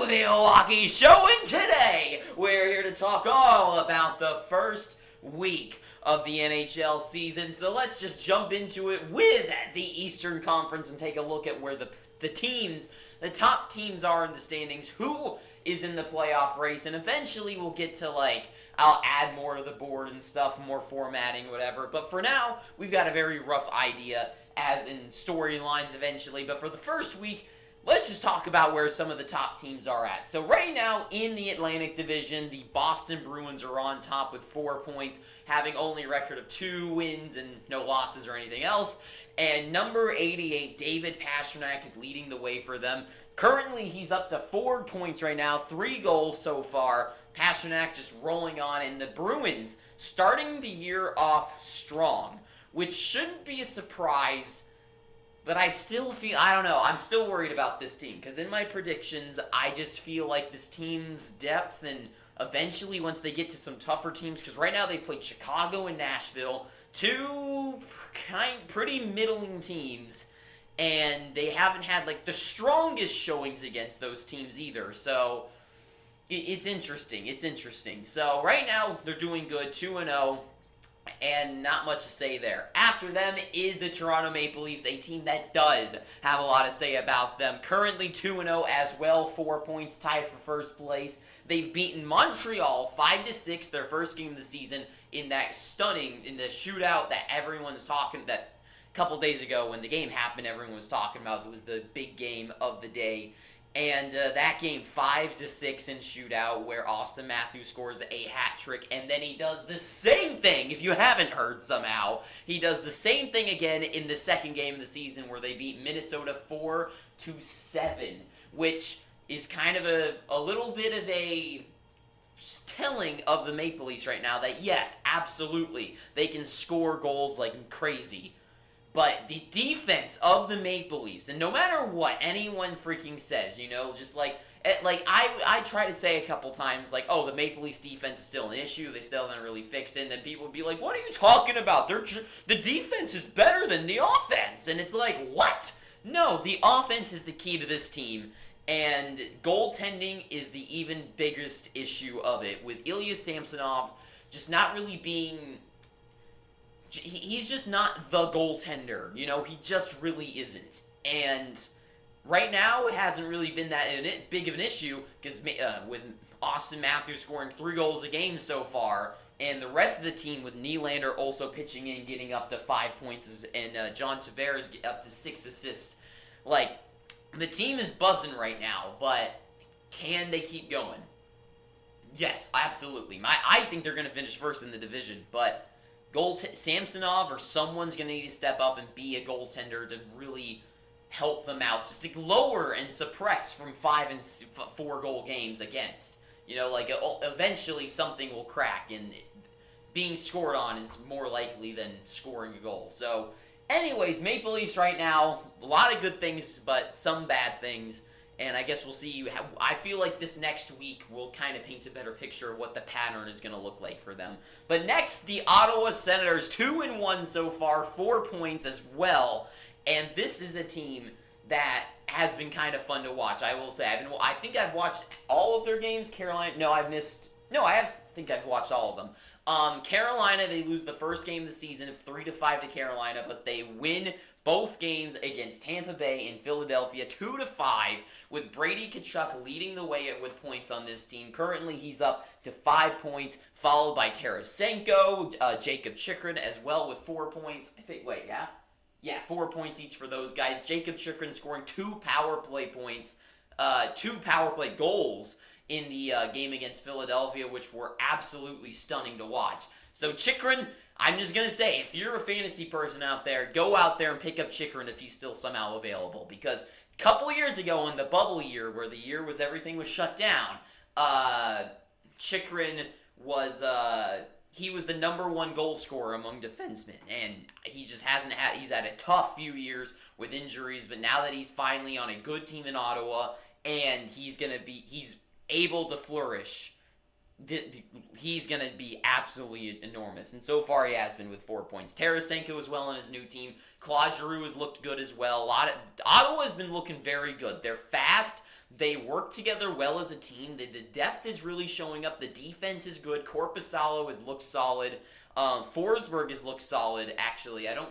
to the Milwaukee Show, and today we're here to talk all about the first week of the NHL season. So let's just jump into it with the Eastern Conference and take a look at where the top teams are in the standings, who is in the playoff race, and eventually we'll get to, I'll add more to the board and stuff, more formatting, whatever. But for now, we've got a very rough idea, as in storylines eventually. But for the first week, let's just talk about where some of the top teams are at. So right now in the Atlantic Division, the Boston Bruins are on top with 4 points, having only a record of 2 wins and no losses or anything else. And number 88, David Pastrnak, is leading the way for them. Currently, he's up to 4 points right now, 3 goals so far. Pastrnak just rolling on, and the Bruins starting the year off strong, which shouldn't be a surprise. But I still feel, I don't know, I'm still worried about this team. Because in my predictions, I just feel like this team's depth, and eventually once they get to some tougher teams, because right now they played Chicago and Nashville, 2 pretty middling teams, and they haven't had the strongest showings against those teams either. So it's interesting. So right now they're doing good, 2-0. And not much to say there. After them is the Toronto Maple Leafs, a team that does have a lot to say about them. Currently 2-0 as well, 4 points, tied for first place. They've beaten Montreal 5-6, their first game of the season, in the shootout that everyone's talking, that a couple days ago when the game happened, everyone was talking about. It was the big game of the day. And that game, 5-6 in shootout, where Austin Matthews scores a hat trick, and then he does the same thing, if you haven't heard somehow. He does the same thing again in the second game of the season, where they beat Minnesota 4-7, which is kind of a little bit of a telling of the Maple Leafs right now that, yes, absolutely, they can score goals like crazy. But the defense of the Maple Leafs, and no matter what anyone freaking says, just I try to say a couple times, oh, the Maple Leafs defense is still an issue, they still haven't really fixed it, and then people would be like, what are you talking about? The defense is better than the offense, and it's like, what? No, the offense is the key to this team, and goaltending is the even biggest issue of it, with Ilya Samsonov just not really being... He's just not the goaltender, he just really isn't. And right now, it hasn't really been that big of an issue, because with Austin Matthews scoring 3 goals a game so far, and the rest of the team with Nylander also pitching in, getting up to 5 points, and John Tavares up to 6 assists. The team is buzzing right now, but can they keep going? Yes, absolutely. I think they're going to finish first in the division, but... Samsonov or someone's going to need to step up and be a goaltender to really help them out. Just to lower and suppress from 5 and 4 goal games against. Eventually something will crack, and being scored on is more likely than scoring a goal. So, anyways, Maple Leafs right now, a lot of good things, but some bad things. And I guess we'll see. I feel like this next week will kind of paint a better picture of what the pattern is going to look like for them. But next, the Ottawa Senators, 2-1 so far, 4 points as well. And this is a team that has been kind of fun to watch, I will say. I think I've watched all of their games. Carolina, no, I think I've watched all of them. Carolina, they lose the first game of the season, 3-5 to Carolina, but they win both games against Tampa Bay and Philadelphia, 2-5, with Brady Tkachuk leading the way with points on this team. Currently, he's up to 5 points, followed by Tarasenko, Jacob Chychrun as well with 4 points. 4 points each for those guys. Jacob Chychrun scoring 2 power play points, 2 power play goals in the game against Philadelphia, which were absolutely stunning to watch. So Chychrun, I'm just going to say, if you're a fantasy person out there, go out there and pick up Chychrun if he's still somehow available. Because a couple years ago, in the bubble year, where the year was everything was shut down, Chychrun was... he was the number 1 goal scorer among defensemen, and he just he's had a tough few years with injuries, but now that he's finally on a good team in Ottawa, and he's able to flourish, he's going to be absolutely enormous, and so far he has been with 4 points. Tarasenko as well on his new team. Claude Giroux has looked good as well. Ottawa has been looking very good. They're fast, They work together well as a team. The depth is really showing up. The defense is good. Korpisalo has looked solid. Forsberg has looked solid, actually. I don't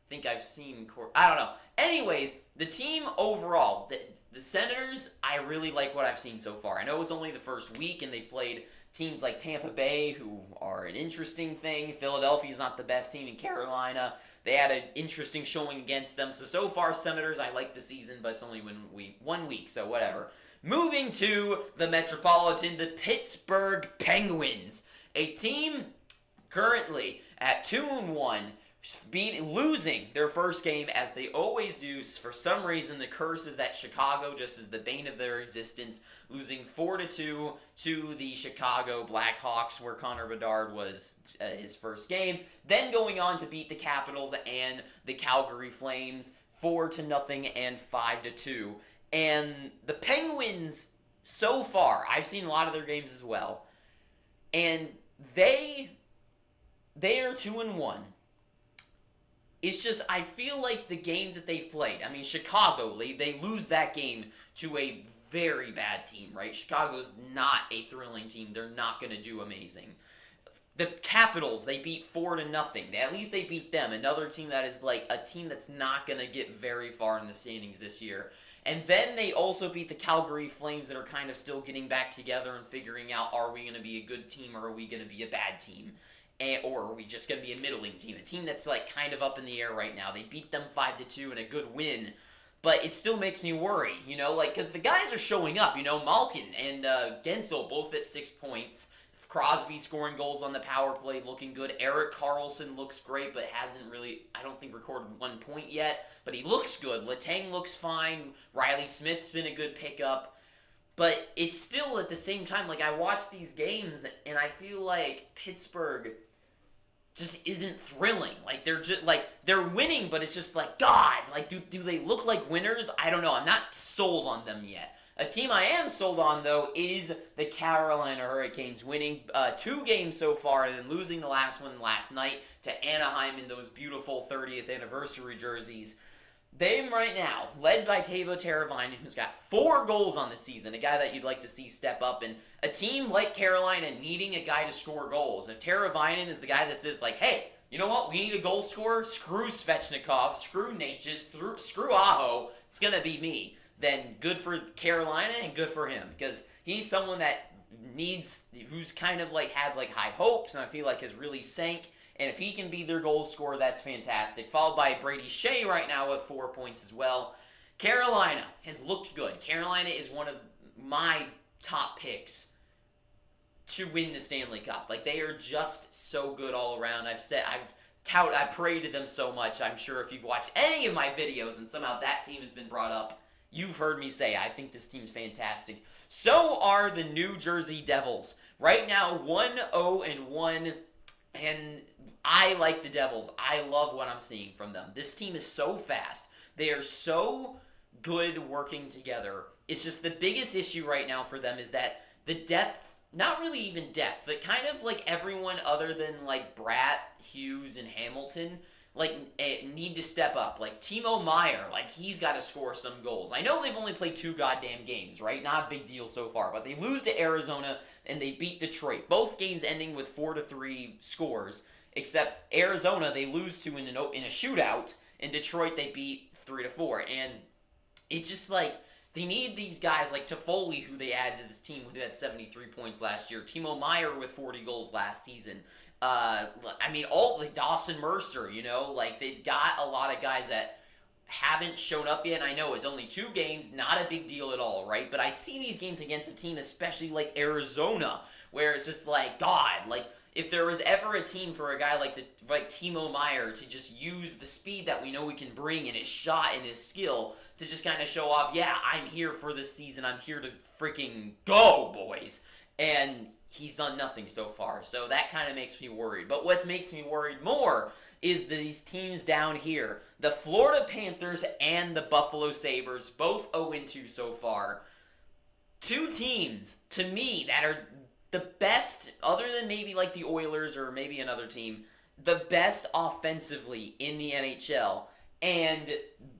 think I've seen I don't know. Anyways, the team overall, the Senators, I really like what I've seen so far. I know it's only the first week, and they played teams like Tampa Bay, who are an interesting thing. Philadelphia's not the best team in Carolina. They had an interesting showing against them. So far, Senators, I like the season, but it's only 1 week, so whatever. Moving to the Metropolitan, the Pittsburgh Penguins, a team currently at 2-1, losing their first game as they always do. For some reason, the curse is that Chicago just is the bane of their existence, losing 4-2 to the Chicago Blackhawks, where Connor Bedard was his first game, then going on to beat the Capitals and the Calgary Flames 4-0 and 5-2. And the Penguins, so far, I've seen a lot of their games as well, and they are 2-1. It's just, I feel like the games that they've played, I mean, Chicago, they lose that game to a very bad team, right? Chicago's not a thrilling team. They're not going to do amazing. The Capitals, they beat 4-0. At least they beat them. Another team that is like a team that's not going to get very far in the standings this year. And then they also beat the Calgary Flames that are kind of still getting back together and figuring out, are we going to be a good team or are we going to be a bad team? Or are we just going to be a middling team? A team that's like kind of up in the air right now. They beat them 5-2 in a good win. But it still makes me worry, like, because the guys are showing up. Malkin and Gensel both at 6 points. Crosby scoring goals on the power play, looking good. Erik Karlsson looks great, but hasn't really, I don't think, recorded 1 point yet. But he looks good. Letang looks fine. Riley Smith's been a good pickup. But it's still, at the same time, like, I watch these games, and I feel like Pittsburgh just isn't thrilling. Like, they're just, like, they're winning, but it's just like, God, like, do they look like winners? I don't know. I'm not sold on them yet. A team I am sold on, though, is the Carolina Hurricanes, winning 2 games so far and then losing the last one last night to Anaheim in those beautiful 30th anniversary jerseys. Them right now, led by Teuvo Teravainen, who's got 4 goals on the season, a guy that you'd like to see step up, and a team like Carolina needing a guy to score goals. If Teravainen is the guy that says, like, hey, you know what, we need a goal scorer, screw Svechnikov, screw Natchez, screw Aho, it's going to be me, then good for Carolina and good for him, because he's someone that who's kind of like had like high hopes, and I feel like has really sank. And if he can be their goal scorer, that's fantastic. Followed by Brady Shea right now with 4 points as well. Carolina has looked good. Carolina is one of my top picks to win the Stanley Cup. Like, they are just so good all around. I praised them so much. I'm sure if you've watched any of my videos and somehow that team has been brought up, you've heard me say I think this team's fantastic. So are the New Jersey Devils. Right now, 1-0-1. And I like the Devils. I love what I'm seeing from them. This team is so fast. They are so good working together. It's just the biggest issue right now for them is that the depth, not really even depth, but kind of like everyone other than like Bratt, Hughes, and Hamilton, like, need to step up. Like, Timo Meier, like, he's got to score some goals. I know they've only played 2 goddamn games, right? Not a big deal so far. But they lose to Arizona, and they beat Detroit. Both games ending with 4-3 scores, except Arizona they lose to in a shootout. In Detroit, they beat 3-4. And it's just like, they need these guys like Toffoli, who they added to this team, who had 73 points last year. Timo Meier with 40 goals last season. All the Dawson Mercer, like, they've got a lot of guys that haven't shown up yet. And I know it's only 2 games, not a big deal at all, right? But I see these games against a team, especially like Arizona, where it's just like, God, like, if there was ever a team for a guy like Timo Meier to just use the speed that we know he can bring and his shot and his skill to just kind of show off, yeah, I'm here for this season, I'm here to freaking go, boys. And he's done nothing so far, so that kind of makes me worried. But what makes me worried more is these teams down here. The Florida Panthers and the Buffalo Sabres, both 0-2 so far. 2 teams, to me, that are the best, other than maybe like the Oilers or maybe another team, the best offensively in the NHL. and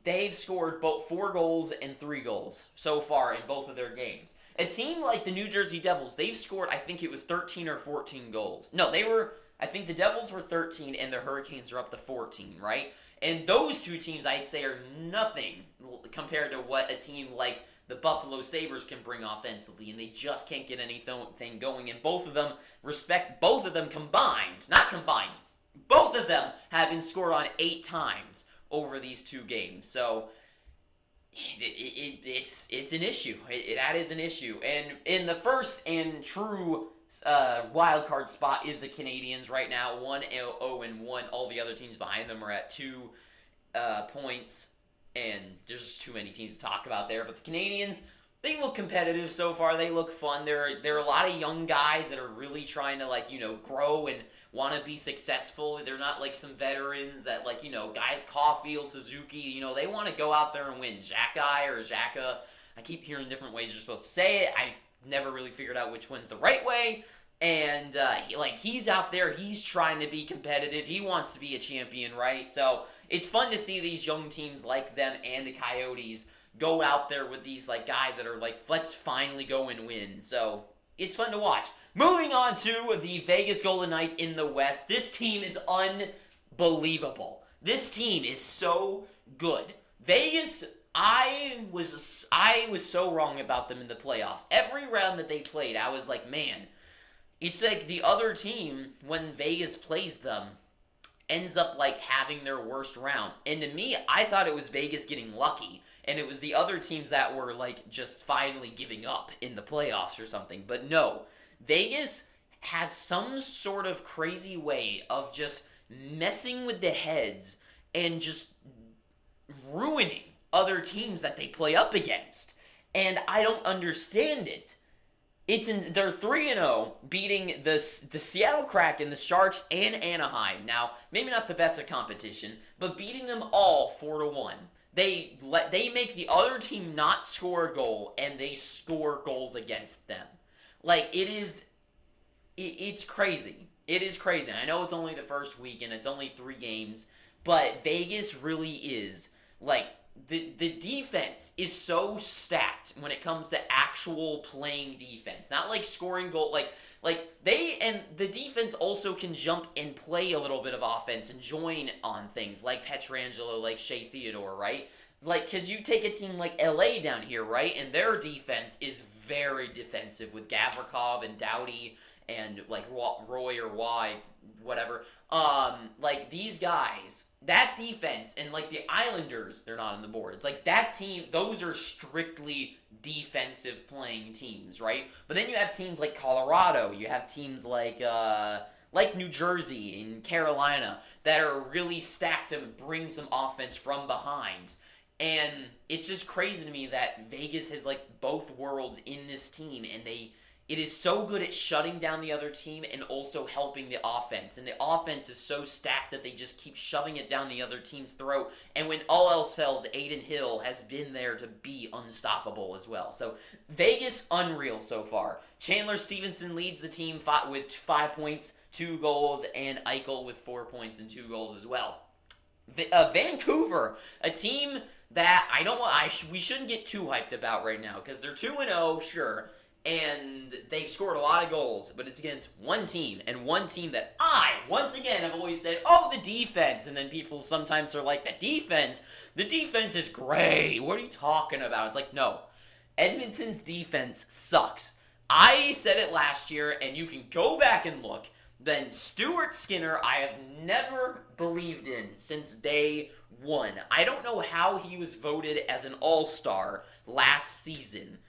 they've scored both 4 goals and 3 goals so far in both of their games. A team like the New Jersey Devils, they've scored, I think it was 13 or 14 goals. No, I think the Devils were 13 and the Hurricanes are up to 14, right? And those two teams, I'd say, are nothing compared to what a team like the Buffalo Sabres can bring offensively, and they just can't get anything going. And both of them combined, not combined, both of them have been scored on 8 times over these 2 games. So it's an issue. That is an issue. And in the first and true wild card spot is the Canadiens right now, 1-0-1. All the other teams behind them are at 2 points, and there's just too many teams to talk about there. But the Canadiens, they look competitive so far. They look fun. There are a lot of young guys that are really trying to grow and want to be successful. They're not like some veterans that guys Caulfield, Suzuki, they want to go out there and win. Xhekaj or Xhaka, I keep hearing different ways you're supposed to say it. I never really figured out which one's the right way. And he's out there, he's trying to be competitive. He wants to be a champion, right? So it's fun to see these young teams like them and the Coyotes go out there with these guys that are let's finally go and win. So it's fun to watch. Moving on to the Vegas Golden Knights in the West. This team is unbelievable. This team is so good. Vegas, I was so wrong about them in the playoffs. Every round that they played, I was like, man, it's like the other team, when Vegas plays them, ends up having their worst round. And to me, I thought it was Vegas getting lucky, and it was the other teams that were just finally giving up in the playoffs or something. But no, Vegas has some sort of crazy way of just messing with the heads and just ruining other teams that they play up against. And I don't understand it. They're 3-0, beating the Seattle Kraken, the Sharks, and Anaheim. Now, maybe not the best of competition, but beating them all 4-1. They make the other team not score a goal, and they score goals against them. It's crazy. It is crazy. I know it's only the first week, and it's only 3 games, but Vegas really is, the defense is so stacked when it comes to actual playing defense. Not scoring goal. The defense also can jump and play a little bit of offense and join on things like Pietrangelo, like Shea Theodore, right? Because you take a team like LA down here, right? And their defense is very defensive with Gavrikov and Doughty and Roy or Y, whatever. These guys, that defense, and the Islanders, they're not on the board. It's that team, those are strictly defensive playing teams, right? But then you have teams like Colorado, you have teams like New Jersey and Carolina that are really stacked to bring some offense from behind. And it's just crazy to me that Vegas has both worlds in this team, and it is so good at shutting down the other team and also helping the offense. And the offense is so stacked that they just keep shoving it down the other team's throat. And when all else fails, Aiden Hill has been there to be unstoppable as well. So Vegas, unreal so far. Chandler Stevenson leads the team with 5 points, 2 goals, and Eichel with 4 points and 2 goals as well. Vancouver, a team that we shouldn't get too hyped about right now because they're 2-0, sure. And they've scored a lot of goals, but it's against one team, and one team that once again, have always said, the defense, and then people sometimes are like, the defense is great, what are you talking about? It's no, Edmonton's defense sucks. I said it last year, and you can go back and look, then Stuart Skinner, I have never believed in since day one. I don't know how he was voted as an all-star last season.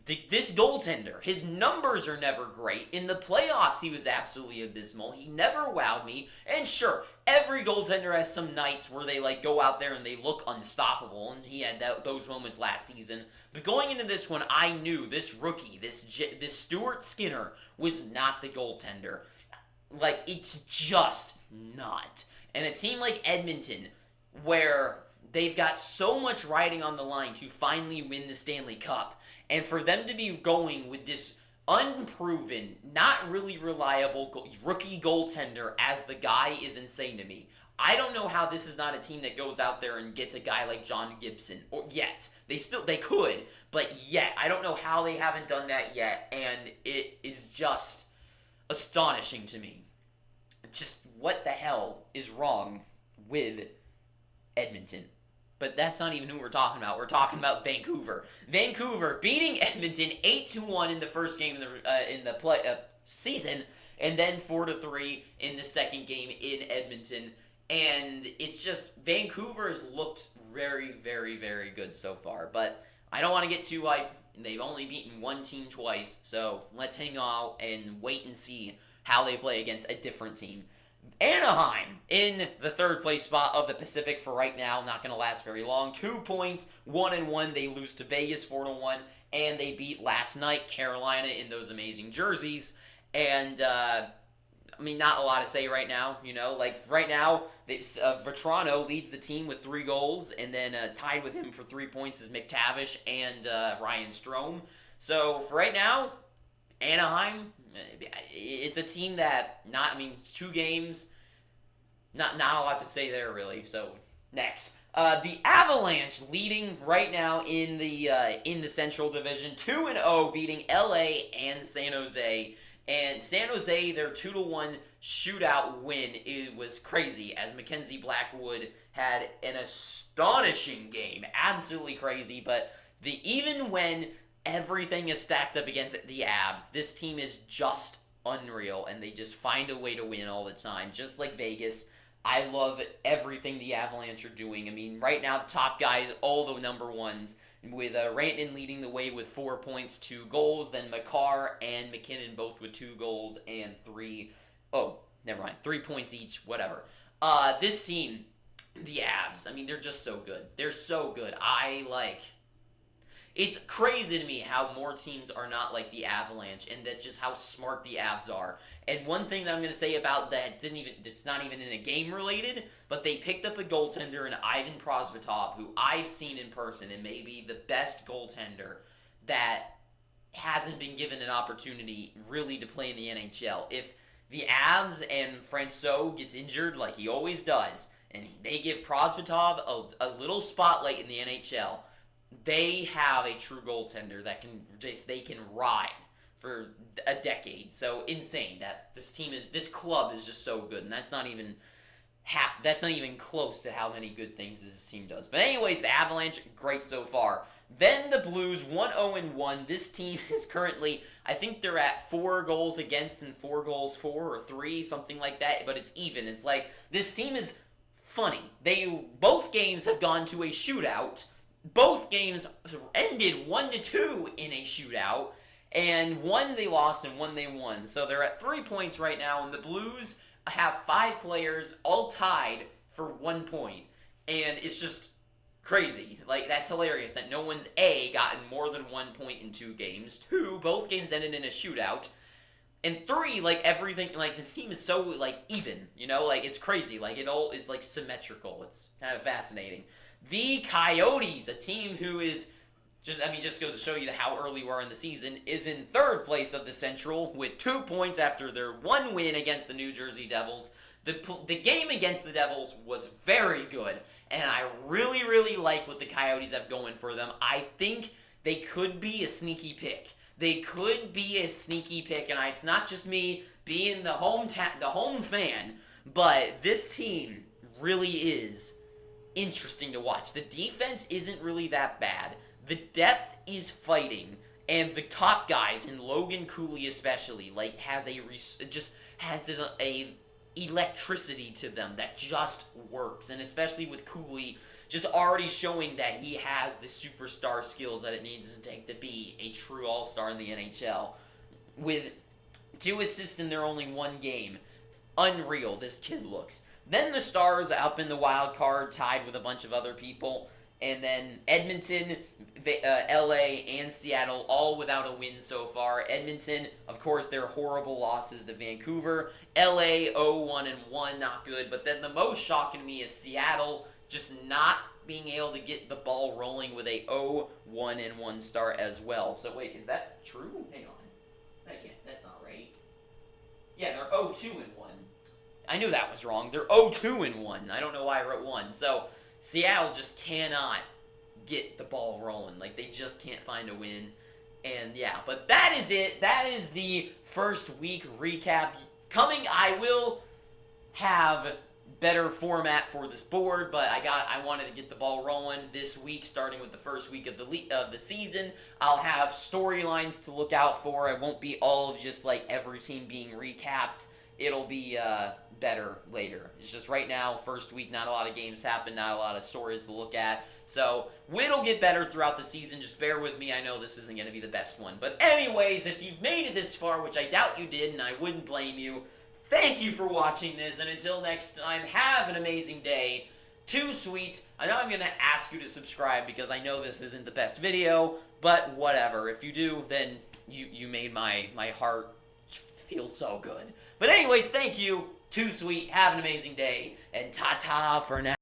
This goaltender, his numbers are never great. In the playoffs, he was absolutely abysmal. He never wowed me. And sure, every goaltender has some nights where they go out there and they look unstoppable, and he had those moments last season. But going into this one, I knew this rookie, this Stuart Skinner, was not the goaltender. It's just not. And a team like Edmonton, where they've got so much riding on the line to finally win the Stanley Cup, and for them to be going with this unproven, not really reliable rookie goaltender as the guy is insane to me. I don't know how this is not a team that goes out there and gets a guy like John Gibson, or yet. They could, but yet. I don't know how they haven't done that yet, and it is just astonishing to me. Just what the hell is wrong with Edmonton? But that's not even who we're talking about. We're talking about Vancouver. Vancouver beating Edmonton 8-1 in the first game in the season, and then 4-3 in the second game in Edmonton. And it's just Vancouver has looked very, very, very good so far. But I don't want to get too hyped. They've only beaten one team twice, so let's hang out and wait and see how they play against a different team. Anaheim in the third place spot of the Pacific for right now. Not going to last very long. 2 points, 1-1. They lose to Vegas 4-1, and they beat last night Carolina in those amazing jerseys. And not a lot to say right now. Right now, Vetrano leads the team with 3 goals, and then tied with him for 3 points is McTavish and Ryan Strome. So for right now, Anaheim, it's a team that it's 2 games, not a lot to say there really. So next, the Avalanche leading right now in the Central Division, 2-0, beating LA and San Jose. And San Jose, their 2-1 shootout win, it was crazy, as Mackenzie Blackwood had an astonishing game, absolutely crazy. But even when everything is stacked up against the Avs, this team is just unreal, and they just find a way to win all the time, just like Vegas. I love everything the Avalanche are doing. Right now, the top guys, all the number ones, with Rantanen leading the way with 4 points, 2 goals, then Makar and McKinnon both with 2 goals and 3 points each, whatever. This team, the Avs, they're just so good. They're so good. It's crazy to me how more teams are not like the Avalanche, and that just how smart the Avs are. And one thing that I'm going to say about that, it's not even in a game related, but they picked up a goaltender in Ivan Prosvetov, who I've seen in person, and maybe the best goaltender that hasn't been given an opportunity really to play in the NHL. If the Avs and Francouz gets injured like he always does, and they give Prosvetov a little spotlight in the NHL, they have a true goaltender that they can ride for a decade. So insane that this club is just so good, and that's not even close to how many good things this team does. But anyways, the Avalanche, great so far. Then the Blues, 1-0-1. This team is currently, I think they're at 4 goals against and 4 goals for, or 3, something like that, but it's even. It's like, this team is funny. Both games have gone to a shootout. Both games ended 1-2 in a shootout, and one they lost and one they won. So they're at 3 points right now, and the Blues have 5 players all tied for 1 point. And it's just crazy. That's hilarious that no one's gotten more than 1 point in 2 games. 2, both games ended in a shootout. And 3, everything, this team is so, even, it's crazy. It all is, symmetrical. It's kind of fascinating. The Coyotes, a team who is just goes to show you how early we are in the season, is in 3rd place of the Central with 2 points after their 1 win against the New Jersey Devils. The game against the Devils was very good, and I really, really like what the Coyotes have going for them. I think they could be a sneaky pick. They could be a sneaky pick, and it's not just me being the home fan, but this team really is interesting to watch. The defense isn't really that bad. The depth is fighting, and the top guys, and Logan Cooley especially, has a electricity to them that just works. And especially with Cooley just already showing that he has the superstar skills that it needs to take to be a true all-star in the NHL. With 2 assists in their only 1 game. Unreal, this kid looks. Then the Stars up in the wild card, tied with a bunch of other people. And then Edmonton, LA, and Seattle, all without a win so far. Edmonton, of course, their horrible losses to Vancouver. LA, 0-1-1, not good. But then the most shocking to me is Seattle just not being able to get the ball rolling with a 0-1-1 start as well. So wait, is that true? Hang on. That's not right. Yeah, they're 0-2-1. I knew that was wrong. They're 0-2-1. I don't know why I wrote 1. So Seattle just cannot get the ball rolling. Like, they just can't find a win. And yeah, but that is it. That is the first week recap. I will have better format for this board, but I wanted to get the ball rolling this week, starting with the first week of the season. I'll have storylines to look out for. It won't be all of just like every team being recapped. It'll be better later. It's just right now, first week, not a lot of games happen, not a lot of stories to look at. So it'll get better throughout the season. Just bear with me. I know this isn't going to be the best one. But anyways, if you've made it this far, which I doubt you did, and I wouldn't blame you, thank you for watching this. And until next time, have an amazing day. Too sweet. I know I'm going to ask you to subscribe because I know this isn't the best video, but whatever. If you do, then you made my heart feel so good. But anyways, thank you. Too sweet. Have an amazing day. And ta-ta for now.